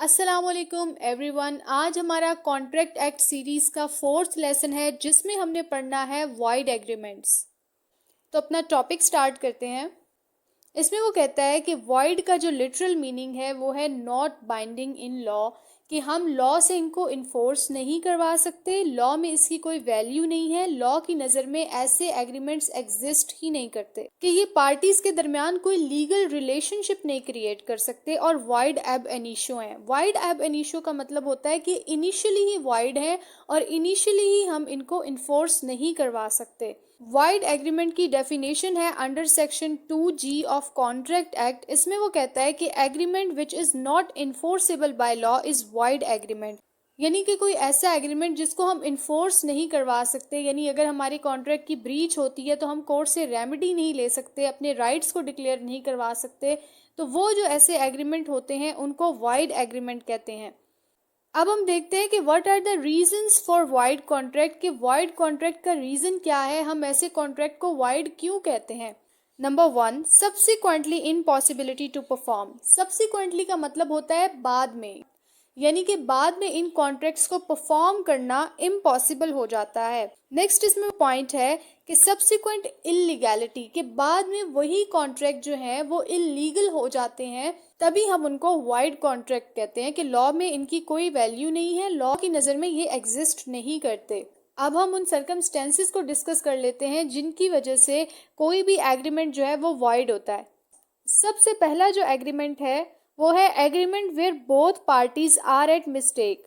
अस्सलामुअलैकुम एवरीवन। आज हमारा कॉन्ट्रैक्ट एक्ट सीरीज़ का 4th लेसन है जिसमें हमने पढ़ना है वॉइड एग्रीमेंट्स। तो अपना टॉपिक स्टार्ट करते हैं। इसमें वो कहता है कि वॉइड का जो लिटरल मीनिंग है वो है नॉट बाइंडिंग इन लॉ, कि हम लॉ से इनको इन्फोर्स नहीं करवा सकते, लॉ में इसकी कोई वैल्यू नहीं है, लॉ की नज़र में ऐसे एग्रीमेंट्स एग्जिस्ट ही नहीं करते, कि ये पार्टीज के दरमियान कोई लीगल रिलेशनशिप नहीं क्रिएट कर सकते और वाइड एब एनिशो हैं। वाइड एब एनिशो का मतलब होता है कि इनिशियली ही वाइड है और इनिशियली ही हम इनको इन्फोर्स नहीं करवा सकते। वाइड एग्रीमेंट की डेफिनेशन है under section 2G of contract act. इसमें वो कहता है कि agreement which is not enforceable by law is wide agreement, यानी कि कोई ऐसा एग्रीमेंट जिसको हम इन्फोर्स नहीं करवा सकते, यानी अगर हमारी कॉन्ट्रैक्ट की ब्रीच होती है तो हम कोर्ट से रेमेडी नहीं ले सकते, अपने राइट्स को डिक्लेयर नहीं करवा सकते, तो वो जो ऐसे एग्रीमेंट होते हैं उनको वाइड एग्रीमेंट कहते हैं। अब हम देखते हैं कि what are the reasons for void contract, कि वाइड कॉन्ट्रैक्ट का रीजन क्या है, हम ऐसे कॉन्ट्रैक्ट को वाइड क्यों कहते हैं। Number 1, subsequently impossibility to perform. Subsequently का मतलब होता है बाद में, यानी कि बाद में इन कॉन्ट्रैक्ट्स को परफॉर्म करना इम्पॉसिबल हो जाता है। नेक्स्ट इसमें पॉइंट है कि सब्सिक्वेंट इलीगैलिटी, के बाद में वही कॉन्ट्रैक्ट जो है वो इलीगल हो जाते हैं, तभी हम उनको वाइड कॉन्ट्रैक्ट कहते हैं, कि लॉ में इनकी कोई वैल्यू नहीं है, लॉ की नज़र में ये एग्जिस्ट नहीं करते। अब हम उन सर्कमस्टेंसेस को डिस्कस कर लेते हैं जिनकी वजह से कोई भी एग्रीमेंट जो है वो वाइड होता है। सबसे पहला जो एग्रीमेंट है वो है agreement where both parties are at mistake.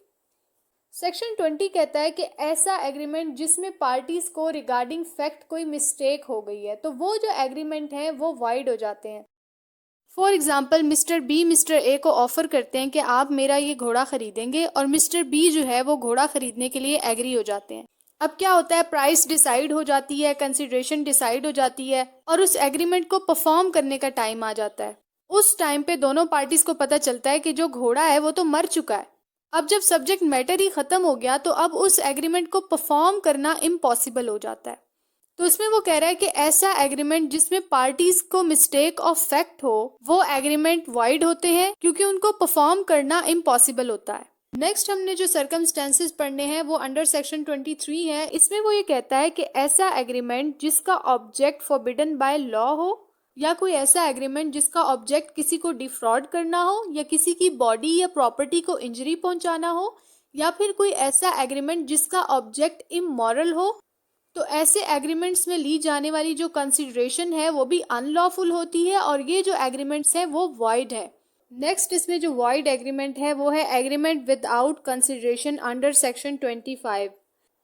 Section 20 कहता है कि ऐसा एग्रीमेंट जिसमें पार्टीज को रिगार्डिंग फैक्ट कोई मिस्टेक हो गई है, तो वो जो एग्रीमेंट है वो वाइड हो जाते हैं। For example, mister B mister A को ऑफर करते हैं कि आप मेरा ये घोड़ा खरीदेंगे, और मिस्टर बी जो है वो घोड़ा खरीदने के लिए एग्री हो जाते हैं। अब क्या होता है, प्राइस डिसाइड हो जाती है, कंसिडरेशन डिसाइड हो जाती है, और उस एग्रीमेंट को परफॉर्म करने का टाइम आ जाता है। उस टाइम पे दोनों पार्टीज को पता चलता है कि जो घोड़ा है वो तो मर चुका है। अब जब सब्जेक्ट मैटर ही खत्म हो गया तो अब उस एग्रीमेंट को परफॉर्म करना इम्पॉसिबल हो जाता है। तो इसमें वो कह रहा है कि ऐसा एग्रीमेंट जिसमें पार्टीज को मिस्टेक ऑफ फैक्ट हो वो एग्रीमेंट वाइड होते हैं, क्योंकि उनको परफॉर्म करना इम्पॉसिबल होता है। नेक्स्ट हमने जो सर्कमस्टेंसेस पढ़ने हैं वो अंडर सेक्शन 23 है। इसमें वो ये कहता है कि ऐसा एग्रीमेंट जिसका ऑब्जेक्ट फॉरबिडन बाय लॉ हो, या कोई ऐसा एग्रीमेंट जिसका ऑब्जेक्ट किसी को डिफ्रॉड करना हो, या किसी की बॉडी या प्रॉपर्टी को इंजरी पहुंचाना हो, या फिर कोई ऐसा एग्रीमेंट जिसका ऑब्जेक्ट इमोरल हो, तो ऐसे एग्रीमेंट्स में ली जाने वाली जो कंसिडरेशन है वो भी अनलॉफुल होती है, और ये जो एग्रीमेंट्स हैं वो वाइड है। नेक्स्ट इसमें जो वाइड एग्रीमेंट है वो है agreement without consideration under section 25।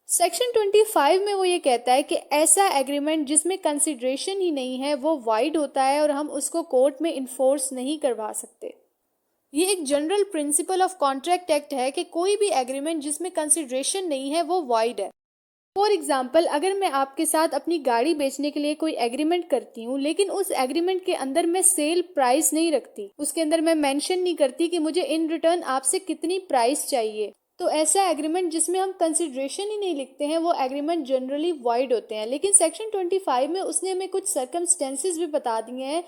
Section 25 में वो ये कहता है कि ऐसा एग्रीमेंट जिसमें कंसिडरेशन ही नहीं है वो वाइड होता है और हम उसको कोर्ट में इन्फोर्स नहीं करवा सकते। ये एक general principle of contract act है कि कोई भी एग्रीमेंट जिसमें कंसिडरेशन नहीं है वो वाइड है। फॉर एग्जाम्पल, अगर मैं आपके साथ अपनी गाड़ी बेचने के लिए कोई एग्रीमेंट करती हूँ, लेकिन उस एग्रीमेंट के अंदर मैं सेल प्राइस नहीं रखती, उसके अंदर मैं मेंशन नहीं करती कि मुझे इन रिटर्न आपसे कितनी प्राइस चाहिए, तो ऐसा एग्रीमेंट जिसमें हम कंसिडरेशन ही नहीं लिखते हैं वो एग्रीमेंट जनरली वाइड होते हैं। लेकिन सेक्शन 25 में उसने हमें कुछ सर्कमस्टेंसेस भी बता दिए हैं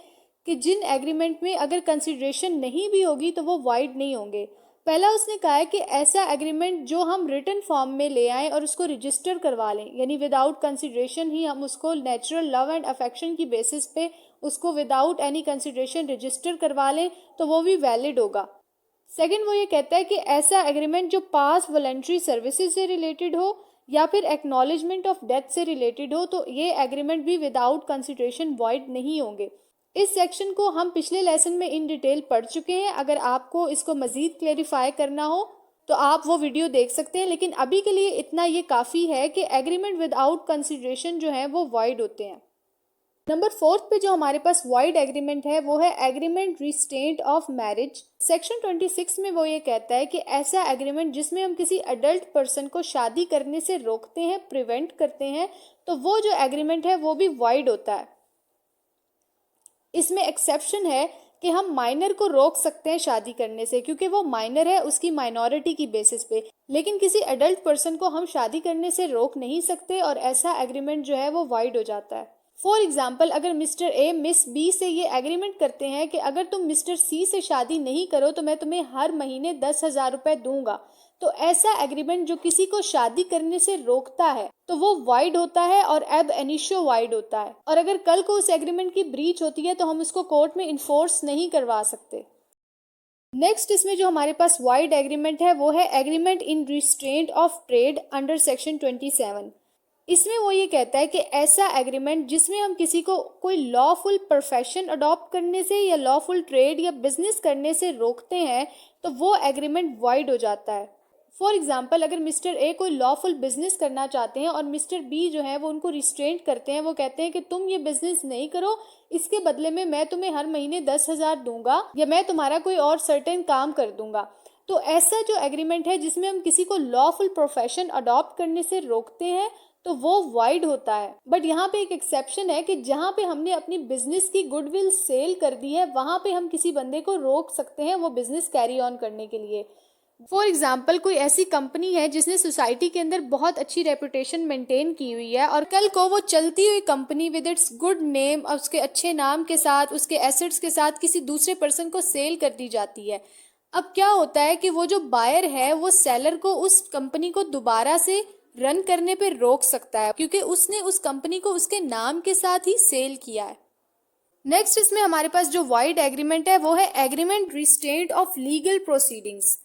कि जिन एग्रीमेंट में अगर कंसिडरेशन नहीं भी होगी तो वो वाइड नहीं होंगे। पहला उसने कहा है कि ऐसा एग्रीमेंट जो हम रिटन फॉर्म में ले आएं और उसको रजिस्टर करवा लें, यानी विदाउट कंसिडरेशन ही हम उसको नेचुरल लव एंड अफेक्शन की बेसिस पे उसको विदाउट एनी कंसिडरेशन रजिस्टर करवा लें, तो वो भी वैलिड होगा। सेकंड, वो ये कहता है कि ऐसा एग्रीमेंट जो पास वॉलंटरी सर्विसेज से रिलेटेड हो या फिर एक्नॉलेजमेंट ऑफ डेथ से रिलेटेड हो, तो ये एग्रीमेंट भी विदाउट कंसिडरेशन वॉइड नहीं होंगे। इस सेक्शन को हम पिछले लेसन में इन डिटेल पढ़ चुके हैं। अगर आपको इसको मजीद क्लेरिफाई करना हो तो आप वो वीडियो देख सकते हैं, लेकिन अभी के लिए इतना ये काफ़ी है कि एग्रीमेंट विदाउट कंसिडरेशन जो है वो वाइड होते हैं। नंबर 4 पे जो हमारे पास वाइड एग्रीमेंट है वो है agreement restraint of marriage. Section 26 में वो ये कहता है कि ऐसा एग्रीमेंट जिसमें हम किसी अडल्ट पर्सन को शादी करने से रोकते हैं, प्रिवेंट करते हैं, तो वो जो एग्रीमेंट है वो भी वाइड होता है। इसमें एक्सेप्शन है कि हम माइनर को रोक सकते हैं शादी करने से, क्योंकि वो माइनर है उसकी माइनॉरिटी की बेसिस पे, लेकिन किसी एडल्ट पर्सन को हम शादी करने से रोक नहीं सकते, और ऐसा एग्रीमेंट जो है वो वाइड हो जाता है। फॉर एग्जाम्पल, अगर मिस्टर ए मिस बी से ये एग्रीमेंट करते हैं कि अगर तुम मिस्टर सी से शादी नहीं करो तो मैं तुम्हें हर महीने 10,000 रुपए दूंगा, तो ऐसा एग्रीमेंट जो किसी को शादी करने से रोकता है तो वो वाइड होता है और एब एनिशो वाइड होता है। और अगर कल को उस एग्रीमेंट की ब्रीच होती है तो हम उसको कोर्ट में इन्फोर्स नहीं करवा सकते। नेक्स्ट इसमें जो हमारे पास वाइड एग्रीमेंट है वो है agreement in restraint of trade under section 27। इसमें वो ये कहता है कि ऐसा एग्रीमेंट जिसमें हम किसी को कोई लॉफुल प्रोफेशन अडॉप्ट करने से या लॉफुल ट्रेड या बिजनेस करने से रोकते हैं तो वो एग्रीमेंट वाइड हो जाता है। फॉर एग्जाम्पल, अगर मिस्टर ए कोई लॉफुल बिजनेस करना चाहते हैं और मिस्टर बी जो है वो उनको रिस्ट्रेंट करते हैं, वो कहते हैं कि तुम ये बिजनेस नहीं करो, इसके बदले में मैं तुम्हें हर महीने 10,000 दूंगा या मैं तुम्हारा कोई और सर्टेन काम कर दूंगा, तो ऐसा जो एग्रीमेंट है जिसमें हम किसी को लॉफुल प्रोफेशन अडॉप्ट करने से रोकते हैं तो वो वाइड होता है। बट यहाँ पे एक एक्सेप्शन है कि जहाँ पे हमने अपनी बिजनेस की गुडविल सेल कर दी है वहां पे हम किसी बंदे को रोक सकते हैं वो बिजनेस कैरी ऑन करने के लिए। फॉर एग्जाम्पल, कोई ऐसी कंपनी है जिसने सोसाइटी के अंदर बहुत अच्छी रेपुटेशन मेंटेन की हुई है और कल को वो चलती हुई company with its good name और उसके अच्छे नाम के साथ, उसके एसेट्स के साथ किसी दूसरे पर्सन को सेल कर दी जाती है। अब क्या होता है कि वो जो बायर है वो सेलर को उस कंपनी को दोबारा से रन करने पे रोक सकता है क्योंकि उसने उस कंपनी को उसके नाम के साथ ही सेल किया है। नेक्स्ट इसमें हमारे पास जो वाइड एग्रीमेंट है वो है agreement restraint of legal proceedings.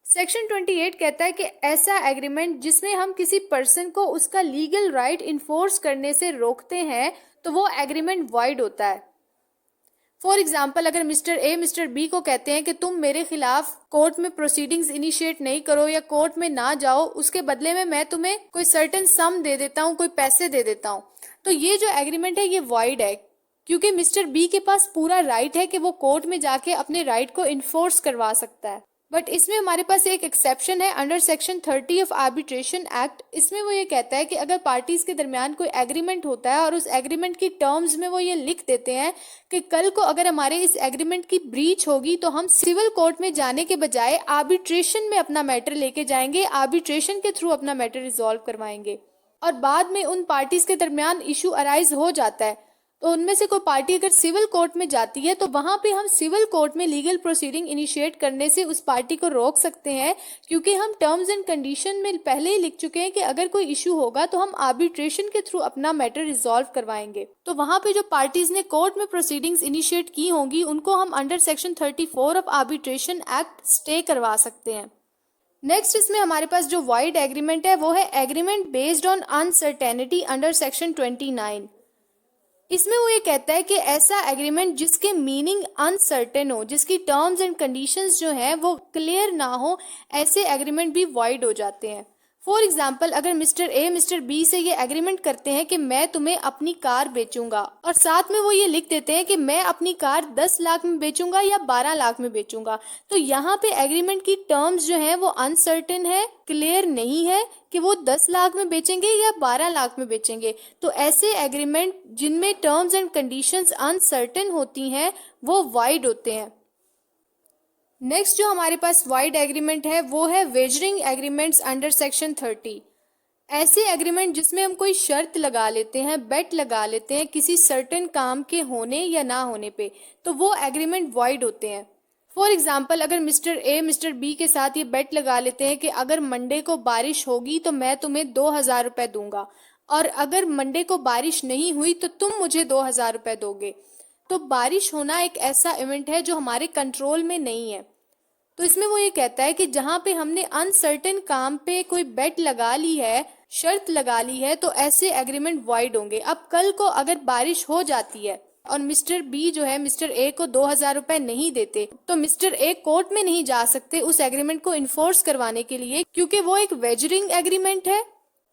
Section 28 कहता है कि ऐसा एग्रीमेंट जिसमें हम किसी पर्सन को उसका लीगल राइट इन्फोर्स करने से रोकते हैं तो वो एग्रीमेंट वाइड होता है। फॉर एग्जाम्पल, अगर मिस्टर ए मिस्टर बी को कहते हैं कि तुम मेरे खिलाफ कोर्ट में प्रोसीडिंग्स इनिशिएट नहीं करो या कोर्ट में ना जाओ, उसके बदले में मैं तुम्हें कोई सर्टेन सम दे देता हूँ, कोई पैसे दे देता हूँ, तो ये जो एग्रीमेंट है ये वाइड है क्योंकि मिस्टर बी के पास पूरा राइट है कि वो कोर्ट में जाके अपने राइट को इन्फोर्स करवा सकता है। बट इसमें हमारे पास एक एक्सेप्शन है under section 30 of arbitration act. इसमें वो ये कहता है कि अगर पार्टीज के दरमियान कोई एग्रीमेंट होता है और उस एग्रीमेंट की टर्म्स में वो ये लिख देते हैं कि कल को अगर हमारे इस एग्रीमेंट की ब्रीच होगी तो हम सिविल कोर्ट में जाने के बजाय आर्बिट्रेशन में अपना मैटर लेके जाएंगे, आर्बिट्रेशन के थ्रू अपना मैटर रिजॉल्व करवाएंगे, और बाद में उन पार्टीज के दरमियान इशू अराइज हो जाता है तो उनमें से कोई पार्टी अगर सिविल कोर्ट में जाती है तो वहां पे हम सिविल कोर्ट में लीगल प्रोसीडिंग इनिशिएट करने से उस पार्टी को रोक सकते हैं क्योंकि हम टर्म्स एंड कंडीशन में पहले ही लिख चुके हैं कि अगर कोई इशू होगा तो हम आर्बिट्रेशन के थ्रू अपना मैटर रिजॉल्व करवाएंगे। तो वहां पे जो पार्टीज ने कोर्ट में प्रोसीडिंग्स इनिशिएट की होंगी उनको हम under section 34 of arbitration act stay करवा सकते हैं। नेक्स्ट इसमें हमारे पास जो वाइड एग्रीमेंट है वो है agreement based on uncertainty under section 29। इसमें वो ये कहता है कि ऐसा एग्रीमेंट जिसके मीनिंग अनसर्टेन हो, जिसकी टर्म्स एंड कंडीशंस जो हैं वो क्लियर ना हो, ऐसे एग्रीमेंट भी वाइड हो जाते हैं। फॉर एग्जाम्पल, अगर मिस्टर ए मिस्टर बी से ये एग्रीमेंट करते हैं कि मैं तुम्हें अपनी कार बेचूंगा और साथ में वो ये लिख देते हैं कि मैं अपनी कार 10 लाख में बेचूंगा या 12 लाख में बेचूंगा, तो यहाँ पे एग्रीमेंट की टर्म्स जो है वो अनसर्टेन है, क्लियर नहीं है कि वो 10 लाख में बेचेंगे या 12 लाख में बेचेंगे। तो ऐसे एग्रीमेंट जिनमें टर्म्स एंड कंडीशंस अनसर्टेन होती हैं वो वाइड होते हैं। नेक्स्ट जो हमारे पास वाइड एग्रीमेंट है वो है वेजरिंग एग्रीमेंट्स अंडर सेक्शन 30। ऐसे एग्रीमेंट जिसमें हम कोई शर्त लगा लेते हैं, बेट लगा लेते हैं किसी सर्टेन काम के होने या ना होने पे, तो वो एग्रीमेंट वाइड होते हैं। फॉर एग्जाम्पल, अगर मिस्टर ए मिस्टर बी के साथ ये बेट लगा लेते हैं कि अगर मंडे को बारिश होगी तो मैं तुम्हें 2,000 रुपए दूंगा और अगर मंडे को बारिश नहीं हुई तो तुम मुझे 2,000 रुपए दोगे, तो बारिश होना एक ऐसा इवेंट है जो हमारे कंट्रोल में नहीं है। तो इसमें वो ये कहता है कि जहां पे हमने अनसर्टेन काम पे कोई बेट लगा ली है, शर्त लगा ली है, तो ऐसे एग्रीमेंट वाइड होंगे। अब कल को अगर बारिश हो जाती है और मिस्टर बी जो है मिस्टर ए को 2,000 रुपए नहीं देते तो मिस्टर ए कोर्ट में नहीं जा सकते उस एग्रीमेंट को इन्फोर्स करवाने के लिए क्योंकि वो एक वेजरिंग एग्रीमेंट है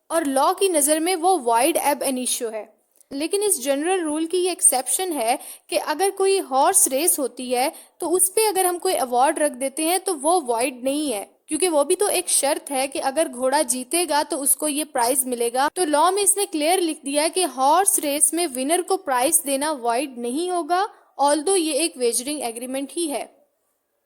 और लॉ की नजर में वो वाइड एब एनिशियो है। लेकिन इस जनरल रूल की ये एक्सेप्शन है कि अगर कोई हॉर्स रेस होती है तो उस पे अगर हम कोई अवार्ड रख देते हैं तो वो वाइड नहीं है क्योंकि वो भी तो एक शर्त है कि अगर घोड़ा जीतेगा तो उसको ये प्राइज मिलेगा। तो लॉ में इसने क्लियर लिख दिया है कि हॉर्स रेस में विनर को प्राइज देना वाइड नहीं होगा, ऑल्दो ये एक वेजरिंग एग्रीमेंट ही है।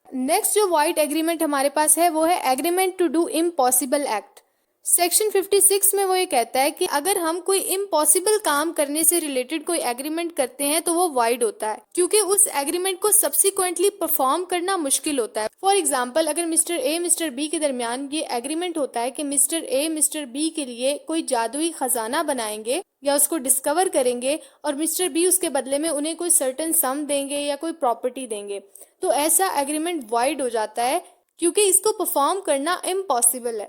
नेक्स्ट जो वाइड एग्रीमेंट हमारे पास है वो है agreement to do impossible act. Section 56 में वो ये कहता है कि अगर हम कोई इम्पॉसिबल काम करने से रिलेटेड कोई एग्रीमेंट करते हैं तो वो वाइड होता है, क्योंकि उस एग्रीमेंट को सब्सिक्वेंटली परफॉर्म करना मुश्किल होता है। फॉर एग्जांपल, अगर मिस्टर ए मिस्टर बी के दरमियान ये एग्रीमेंट होता है कि मिस्टर ए मिस्टर बी के लिए कोई जादुई खजाना बनाएंगे या उसको डिस्कवर करेंगे और मिस्टर बी उसके बदले में उन्हें कोई सर्टेन सम देंगे या कोई प्रॉपर्टी देंगे, तो ऐसा एग्रीमेंट वाइड हो जाता है क्योंकि इसको परफॉर्म करना इम्पॉसिबल है।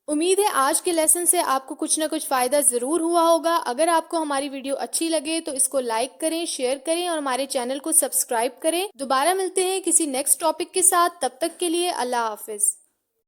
उम्मीद है आज के लेसन से आपको कुछ ना कुछ फ़ायदा ज़रूर हुआ होगा। अगर आपको हमारी वीडियो अच्छी लगे तो इसको लाइक करें, शेयर करें और हमारे चैनल को सब्सक्राइब करें। दोबारा मिलते हैं किसी नेक्स्ट टॉपिक के साथ, तब तक के लिए अल्लाह हाफिज़।